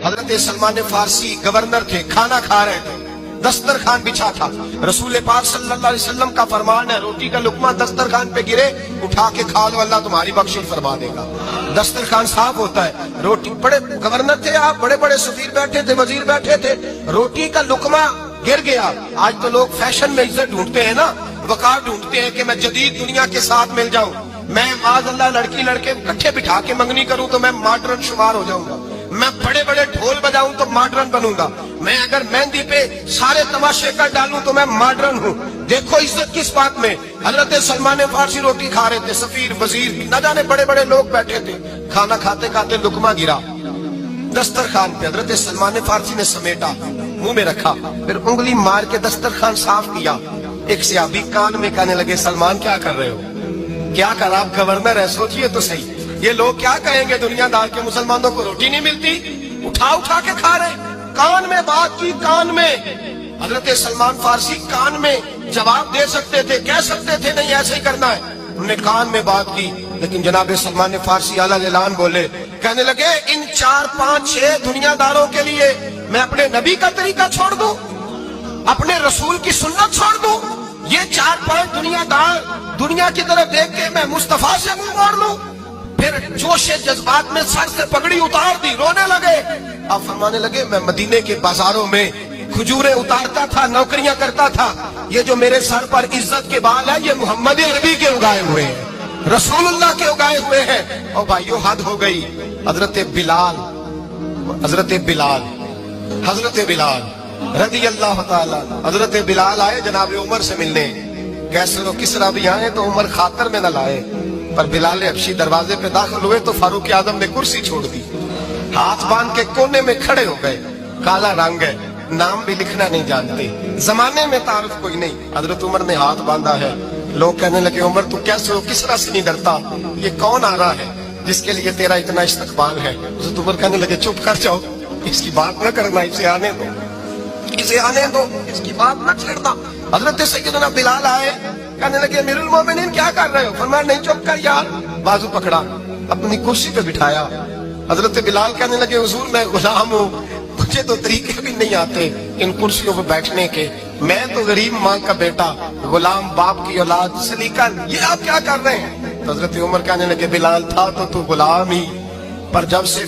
حضرت سلمان فارسی گورنر تھے، کھانا کھا رہے تھے، دسترخوان بچھا تھا، رسول پاک صلی اللہ علیہ وسلم کا فرمان ہے روٹی کا لقمہ دسترخوان پہ گرے اٹھا کے کھا لو، اللہ تمہاری بخشش فرما دے گا۔ دسترخوان صاف ہوتا ہے، روٹی، بڑے گورنر تھے آپ، بڑے بڑے سفیر بیٹھے تھے، وزیر بیٹھے تھے، روٹی کا لقمہ گر گیا۔ آج تو لوگ فیشن میں عزت ڈھونڈتے ہیں نا، وقار ڈھونڈتے ہیں کہ میں جدید دنیا کے ساتھ مل جاؤں، میں معاذ اللہ لڑکی لڑکے اکٹھے بٹھا کے منگنی کروں تو میں ماڈرن شمار ہو جاؤں گا، میں بڑے بڑے ڈھول بجاؤں تو ماڈرن بنوں گا، میں اگر مہندی پہ سارے تماشے کر ڈالوں تو میں ماڈرن ہوں۔ دیکھو عزت کس بات میں۔ حضرت سلمان فارسی روٹی کھا رہے تھے، سفیر وزیر نہ جانے بڑے بڑے لوگ بیٹھے تھے، کھانا کھاتے کھاتے لقمہ گرا دسترخوان پہ، حضرت سلمان فارسی نے سمیٹا، منہ میں رکھا، پھر انگلی مار کے دسترخوان صاف کیا۔ ایک صحابی کان میں کہنے لگے سلمان کیا کر رہے ہو، کیا کر، آپ گورنر ہے، سوچئے تو صحیح، یہ لوگ کیا کہیں گے دنیا دار کے مسلمانوں کو روٹی نہیں ملتی، اٹھا اٹھا کے کھا رہے۔ کان میں بات کی، کان میں۔ حضرت سلمان فارسی کان میں جواب دے سکتے تھے، کہہ سکتے تھے نہیں ایسے ہی کرنا ہے، انہوں نے کان میں بات کی، لیکن جناب سلمان فارسی اعلیٰ اعلان بولے، کہنے لگے ان 4 5 6 دنیا داروں کے لیے میں اپنے نبی کا طریقہ چھوڑ دوں، اپنے رسول کی سنت چھوڑ دوں، یہ 4 5 دنیا دار دنیا کی طرف دیکھ کے میں مصطفیٰ سے منہ موڑ لوں؟ پھر جوش جذبات میں سر سے پگڑی اتار دی، رونے لگے۔ آپ فرمانے لگے میں مدینے کے بازاروں میں کھجوریں اتارتا تھا، نوکریاں کرتا تھا، یہ جو میرے سر پر عزت کے بال ہے یہ محمد عربی کے اگائے ہوئے ہیں، رسول اللہ کے اگائے ہوئے ہیں۔ اور بھائیو حد ہو گئی۔ حضرت بلال رضی اللہ تعالیٰ، حضرت بلال آئے جناب عمر سے ملنے، کیسے لو کسرا بھی آئے تو عمر خاطر میں نہ لائے، پر بلال حبشی دروازے پہ داخل ہوئے تو فاروق اعظم نے کرسی چھوڑ دی، ہاتھ باندھ کے کونے میں کھڑے ہو گئے، کالا رنگ ہے، نام بھی لکھنا نہیں جانتے، زمانے میں تعارف کوئی نہیں، حضرت عمر نے ہاتھ باندھا ہے۔ لوگ کہنے لگے عمر تو کیسے ہو، کسرا سے نہیں ڈرتا، یہ کون آ رہا ہے جس کے لیے تیرا اتنا استقبال ہے؟ حضرت عمر کہنے لگے چپ کر جاؤ، اس کی بات نہ کرنا، اسے آنے دو، اسے آنے دو، اس کی بات نہ چھیڑنا۔ حضرت سیدنا بلال آئے، کہنے لگے امیر المومنین کیا کر رہے ہو؟ فرمایا نہیں چپ کر یار، بازو پکڑا، اپنی کرسی پہ بٹھایا۔ حضرت بلال کہنے لگے حضور میں غلام ہوں، مجھے تو طریقے بھی نہیں آتے ان کرسیوں پہ بیٹھنے کے، میں تو غریب ماں کا بیٹا، غلام باپ کی اولاد، سلیقہ، یہ آپ کیا کر رہے ہیں؟ حضرت عمر کہنے لگے بلال تھا تو غلام ہی، پر جب سے